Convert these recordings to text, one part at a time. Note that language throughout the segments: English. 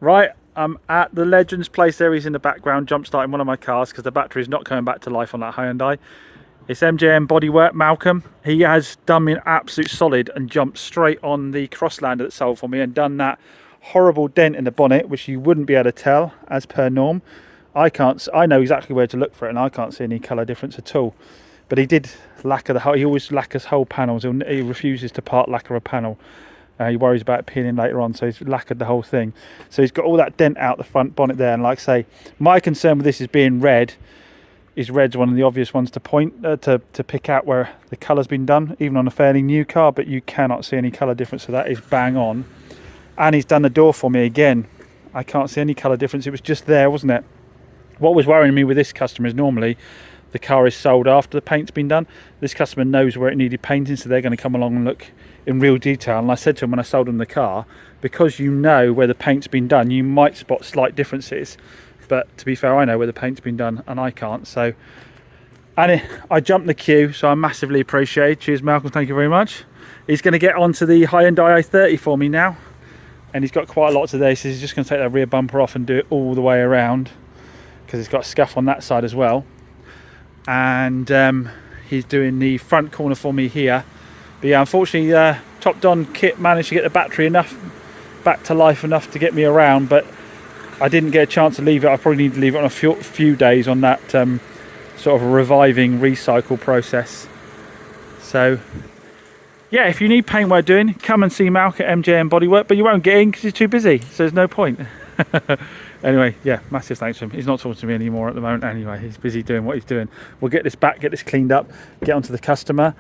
Right, I'm at the Legends place there. He's in the background jump starting one of my cars because the battery is not coming back to life on that Hyundai. It's MJM Bodywork, Malcolm. He has done me an absolute solid and jumped straight on the Crosslander that sold for me and done that horrible dent in the bonnet, which you wouldn't be able to tell as per norm. I know exactly where to look for it and I can't see any colour difference at all. But he did lacquer the whole, he always lacquers whole panels. He refuses to part lacquer a panel. He worries about it peeling later on, so he's lacquered the whole thing. So he's got all that dent out the front bonnet there, and like I say, my concern with this is being red. Is red's one of the obvious ones to point to pick out where the colour's been done, even on a fairly new car, but you cannot see any colour difference, so that is bang on. And he's done the door for me again. I can't see any colour difference, it was just there, wasn't it? What was worrying me with this customer is normally the car is sold after the paint's been done. This customer knows where it needed painting, so they're going to come along and look in real detail. And I said to him when I sold him the car, because you know where the paint's been done, you might spot slight differences. But to be fair, I know where the paint's been done and I can't. So, and I jumped the queue, so I massively appreciate. Cheers, Malcolm. Thank you very much. He's going to get onto the Hyundai i30 for me now, and he's got quite a lot today. So he's just going to take that rear bumper off and do it all the way around because it's got a scuff on that side as well. And he's doing the front corner for me here. But yeah, unfortunately, Top Don kit managed to get the battery enough back to life enough to get me around, but I didn't get a chance to leave it. I probably need to leave it on a few days on that sort of a reviving recycle process. So yeah, if you need paint work doing, come and see Malcolm at MJM Bodywork, but you won't get in because he's too busy, so there's no point. Anyway, yeah, massive thanks to him. He's not talking to me anymore at the moment anyway. He's busy doing what he's doing. We'll get this back, get this cleaned up, get onto the customer,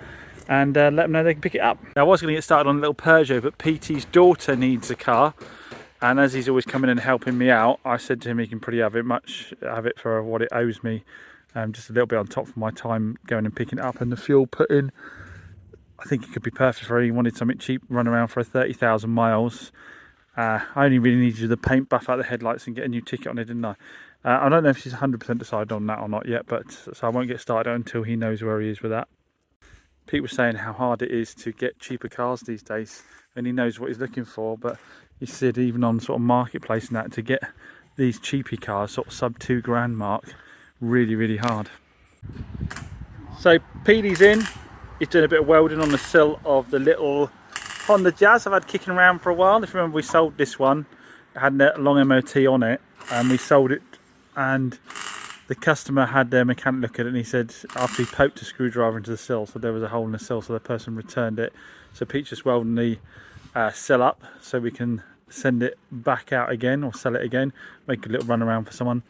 and let them know they can pick it up. Now, I was going to get started on a little Peugeot, but PT's daughter needs a car. And as he's always coming in and helping me out, I said to him he can pretty have it for what it owes me. Just a little bit on top for my time going and picking it up, and the fuel put in. I think it could be perfect for her. He wanted something cheap, run around for 30,000 miles. I only really needed to do the paint, buff out the headlights and get a new ticket on it, didn't I? I don't know if she's 100% decided on that or not yet, but so I won't get started until he knows where he is with that. Pete was saying how hard it is to get cheaper cars these days, and he knows what he's looking for, but he said even on sort of marketplace and that, to get these cheapy cars, sort of sub £2,000 mark, really hard. So Petey's in, he's doing a bit of welding on the sill of the little Honda Jazz I've had kicking around for a while. If you remember, we sold this one, it had a long MOT on it, and we sold it, and the customer had their mechanic look at it, and he said after he poked a screwdriver into the sill, so there was a hole in the sill, so the person returned it. So Pete's just welding the sill up so we can send it back out again or sell it again, make a little run around for someone.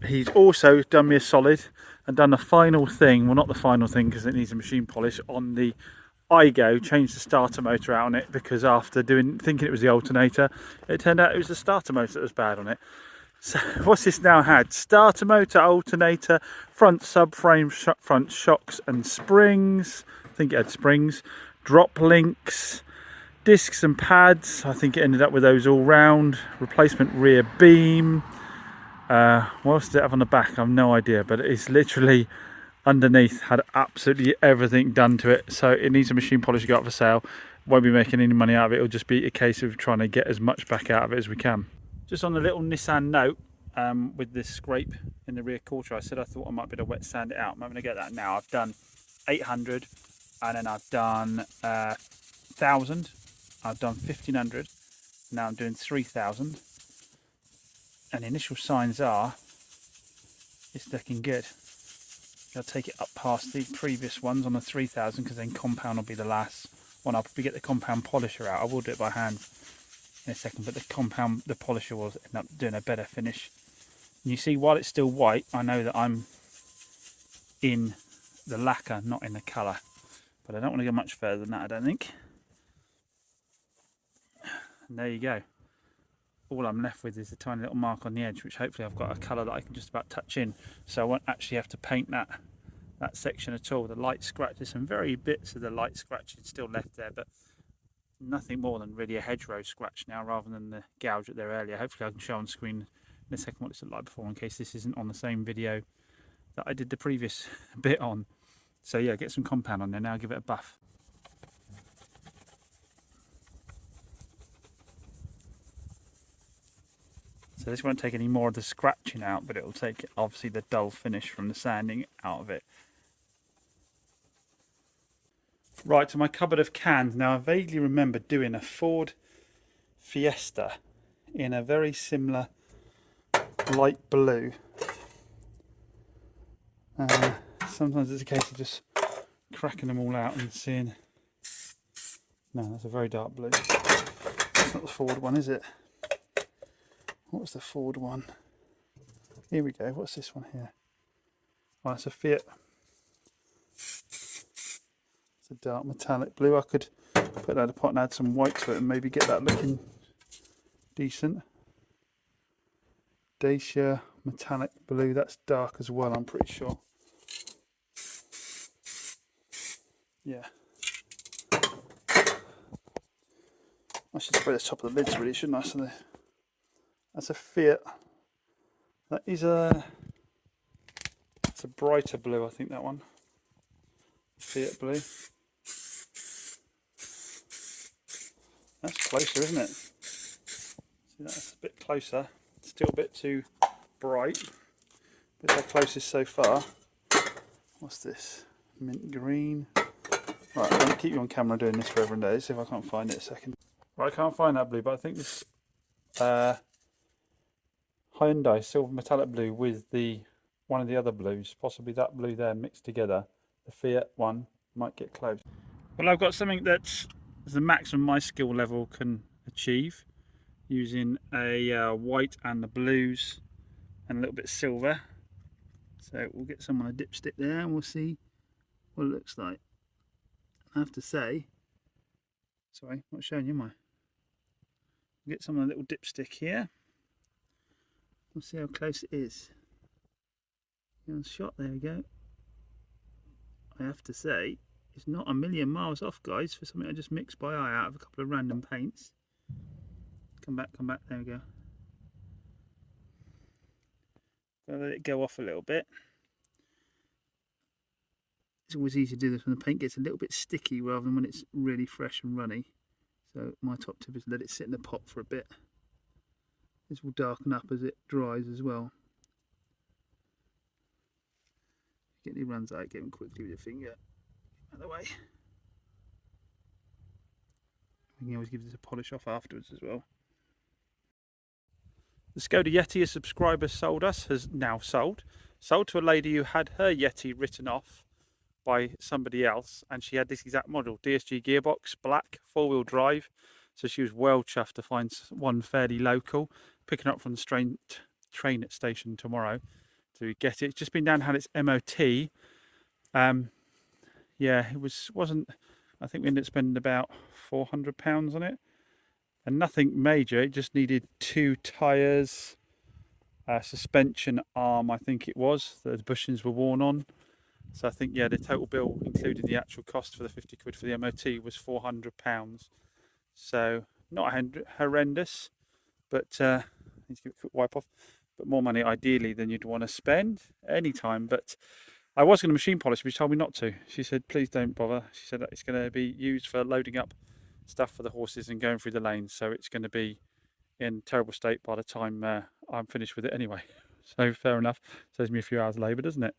He's also done me a solid and done the final thing, well not the final thing because it needs a machine polish, on the iGo. Changed the starter motor out on it because after thinking it was the alternator, it turned out it was the starter motor that was bad on it. So what's this now had? Starter motor, alternator, front subframe, front shocks and springs. I think it had springs, drop links, discs and pads. I think it ended up with those all round. Replacement rear beam. What else did it have on the back? I have no idea, but it's literally underneath had absolutely everything done to it. So it needs a machine polish to go up for sale. Won't be making any money out of it. It'll just be a case of trying to get as much back out of it as we can. Just on the little Nissan note, with this scrape in the rear quarter, I said I thought I might be able to wet sand it out. I'm going to get that now. I've done 800, and then I've done 1,000. I've done 1,500. Now I'm doing 3,000. And the initial signs are it's looking good. I'll take it up past the previous ones on the 3,000 because then compound will be the last one. I'll probably get the compound polisher out. I will do it by hand in a second, but the polisher will end up doing a better finish. And you see, while it's still white, I know that I'm in the lacquer, not in the colour. But I don't want to go much further than that, I don't think. And there you go. All I'm left with is a tiny little mark on the edge, which hopefully I've got a colour that I can just about touch in, so I won't actually have to paint that section at all. The light scratches, some very bits of the light scratching still left there, but nothing more than really a hedgerow scratch now rather than the gouge there earlier. Hopefully I can show on screen in a second what this looked like before, in case this isn't on the same video that I did the previous bit on. So yeah, get some compound on there now, give it a buff. So this won't take any more of the scratching out, but it'll take obviously the dull finish from the sanding out of it. Right, to my cupboard of cans. Now I vaguely remember doing a Ford Fiesta in a very similar light blue. Sometimes it's a case of just cracking them all out and seeing. No, that's a very dark blue. That's not the Ford one, is it? What's the Ford one? Here we go. What's this one here? Oh, that's a Fiat. It's a dark metallic blue. I could put that in a pot and add some white to it and maybe get that looking decent. Dacia metallic blue. That's dark as well, I'm pretty sure. Yeah. I should spray the top of the lids really, shouldn't I? So that's a Fiat. That is it's a brighter blue, I think, that one. Fiat blue. That's closer, isn't it? See, that's a bit closer. Still a bit too bright. But the closest so far. What's this? Mint green. Right, I'm going to keep you on camera doing this for every day. See if I can't find it a second. Right, I can't find that blue, but I think this Hyundai silver metallic blue with one of the other blues, possibly that blue there mixed together. The Fiat one might get close. Well, I've got something that's the maximum my skill level can achieve, using a white and the blues and a little bit of silver. So we'll get some on a dipstick there and we'll see what it looks like. I have to say, sorry, not showing you we'll get some on a little dipstick here. We'll see how close it is. On shot, there we go. I have to say, it's not a million miles off, guys, for something I just mixed by eye out of a couple of random paints. Come back, there we go. Gotta let it go off a little bit. It's always easy to do this when the paint gets a little bit sticky rather than when it's really fresh and runny. So my top tip is let it sit in the pot for a bit. This will darken up as it dries as well. Get any runs out, get them quickly with your finger. Out of the way. You can always give this a polish off afterwards as well. The Skoda Yeti a subscriber sold us has now sold. Sold to a lady who had her Yeti written off by somebody else, and she had this exact model, DSG gearbox, black, 4-wheel drive. So she was well chuffed to find one fairly local, picking up from the train station tomorrow to get it. It's just been down, had its MOT. Yeah, it wasn't. I think we ended up spending about £400 on it, and nothing major. It just needed 2 tyres, suspension arm, I think it was. The bushings were worn on. So I think, yeah, the total bill, including the actual cost for the 50 quid for the MOT, was £400. So not horrendous, but need to give it a quick wipe off. But more money ideally than you'd want to spend any time. But I was going to machine polish, but she told me not to. She said, please don't bother. She said that it's going to be used for loading up stuff for the horses and going through the lanes. So it's going to be in terrible state by the time I'm finished with it anyway. So fair enough. Saves me a few hours labour, doesn't it?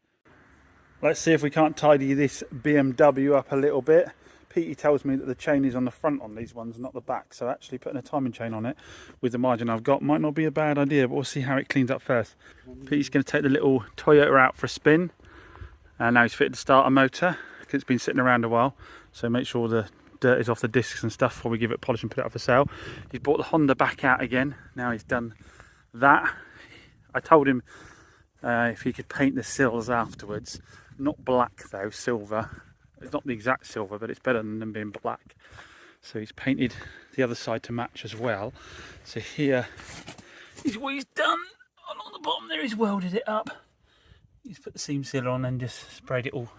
Let's see if we can't tidy this BMW up a little bit. Petey tells me that the chain is on the front on these ones, not the back. So actually putting a timing chain on it with the margin I've got might not be a bad idea, but we'll see how it cleans up first. Petey's going to take the little Toyota out for a spin. And now he's fitted the starter motor because it's been sitting around a while. So make sure the dirt is off the discs and stuff before we give it a polish and put it up for sale. He's brought the Honda back out again. Now he's done that. I told him if he could paint the sills afterwards. Not black though, silver. It's not the exact silver, but it's better than them being black. So he's painted the other side to match as well. So here is what he's done. Along the bottom there, he's welded it up. He's put the seam sealer on and just sprayed it all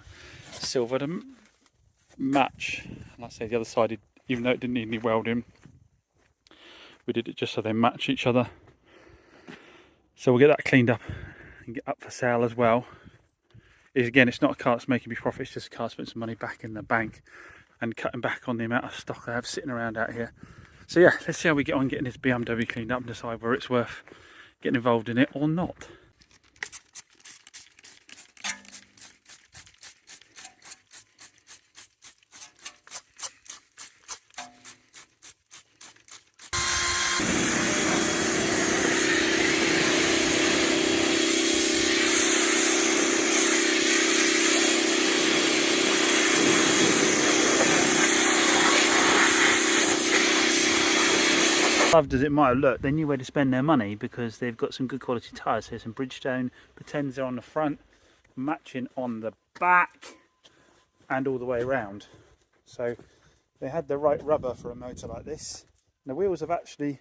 silver to match. Like I say, the other side, even though it didn't need any welding, we did it just so they match each other. So we'll get that cleaned up and get up for sale as well. Again, it's not a car that's making me profit, it's just a car that's putting some money back in the bank and cutting back on the amount of stock I have sitting around out here. So yeah, let's see how we get on getting this BMW cleaned up and decide whether it's worth getting involved in it or not. Loved as it might have looked, they knew where to spend their money because they've got some good quality tyres. Here's some Bridgestone, pretends they're on the front, matching on the back and all the way around. So they had the right rubber for a motor like this. And the wheels have actually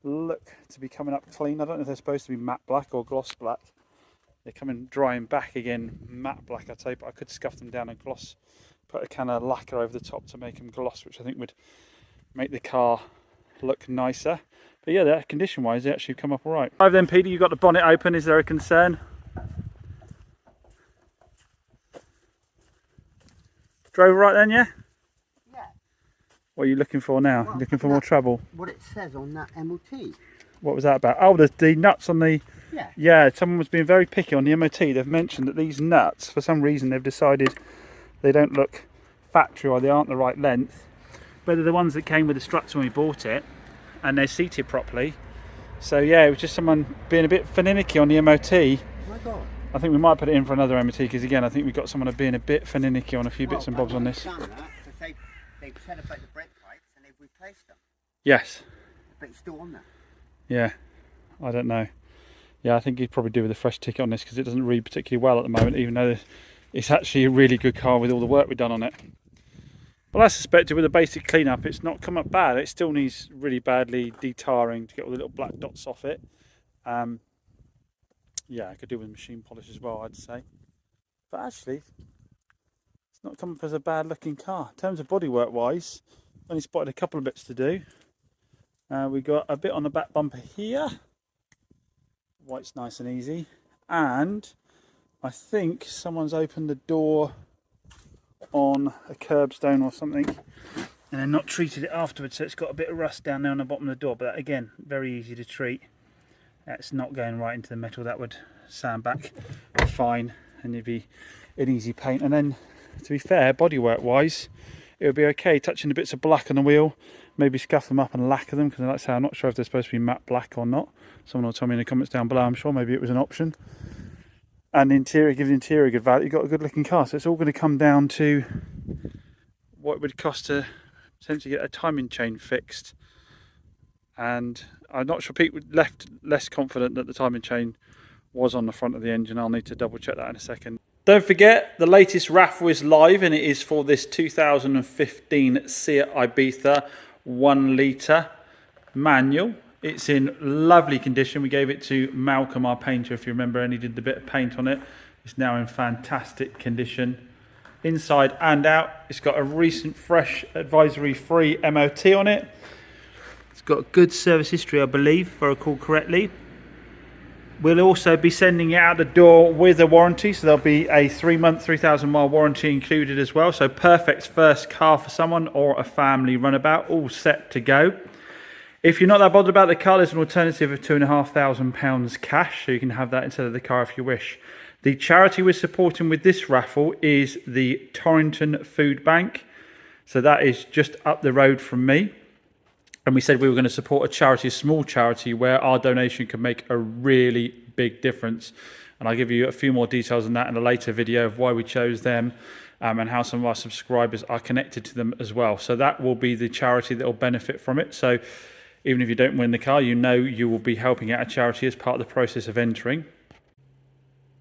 look to be coming up clean. I don't know if they're supposed to be matte black or gloss black. They're coming drying back again matte black, I'd say, but I could scuff them down and gloss, put a can of lacquer over the top to make them gloss, which I think would make the car look nicer. But yeah, that condition wise they actually come up all right. Right then, Peter, you've got the bonnet open. Is there a concern? Drove right then, yeah? Yeah. What are you looking for now? Well, looking for more trouble? What it says on that MOT. What was that about? Oh, the nuts on the... Yeah. Yeah, someone was being very picky on the MOT. They've mentioned that these nuts, for some reason, they've decided they don't look factory or they aren't the right length. But they're the ones that came with the struts when we bought it, and they're seated properly. So yeah, it was just someone being a bit finicky on the MOT. Oh my God. I think we might put it in for another MOT because again, I think we've got someone being a bit finicky on a few bits and bobs on this. That, they've said about the brake pipes and they've replaced them. Yes. But it's still on there. Yeah, I don't know. Yeah, I think you'd probably do with a fresh ticket on this because it doesn't read particularly well at the moment, even though it's actually a really good car with all the work we've done on it. Well, I suspected with a basic clean-up, it's not come up bad. It still needs really badly detarring to get all the little black dots off it. Yeah, I could do with machine polish as well, I'd say. But actually, it's not come up as a bad-looking car. In terms of bodywork-wise, only spotted a couple of bits to do. We got a bit on the back bumper here. White's nice and easy. And I think someone's opened the door on a curbstone or something and then not treated it afterwards, so it's got a bit of rust down there on the bottom of the door, but that, again, very easy to treat. That's not going right into the metal. That would sand back fine and it'd be an easy paint. And then, to be fair, bodywork wise, it would be okay touching the bits of black on the wheel, maybe scuff them up and lacquer them, because like I say, I'm not sure if they're supposed to be matte black or not. Someone will tell me in the comments down below. I'm sure maybe it was an option. And the interior, give the interior a good value. You've got a good looking car, so it's all going to come down to what it would cost to potentially get a timing chain fixed. And I'm not sure, Pete left less confident that the timing chain was on the front of the engine. I'll need to double check that in a second. Don't forget, the latest Raffle is live, and it is for this 2015 Seat Ibiza 1 litre manual. It's in lovely condition. We gave it to Malcolm, our painter, if you remember, and he did the bit of paint on it. It's now in fantastic condition, inside and out. It's got a recent, fresh, advisory-free MOT on it. It's got good service history, I believe, if I recall correctly. We'll also be sending it out the door with a warranty, so there'll be a 3-month, 3,000 mile warranty included as well. So perfect first car for someone or a family runabout, all set to go. If you're not that bothered about the car, there's an alternative of £2,500 cash, so you can have that instead of the car if you wish. The charity we're supporting with this raffle is the Torrington Food Bank. So that is just up the road from me. And we said we were going to support a charity, a small charity, where our donation can make a really big difference. And I'll give you a few more details on that in a later video of why we chose them and how some of our subscribers are connected to them as well. So that will be the charity that will benefit from it. So even if you don't win the car, you know you will be helping out a charity as part of the process of entering.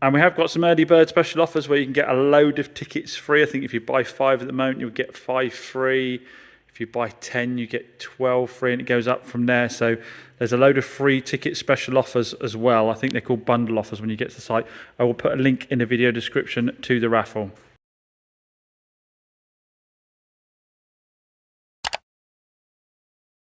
And we have got some early bird special offers where you can get a load of tickets free. I think if you buy 5 at the moment, you'll get 5 free. If you buy 10, you get 12 free, and it goes up from there. So there's a load of free ticket special offers as well. I think they're called bundle offers when you get to the site. I will put a link in the video description to the raffle.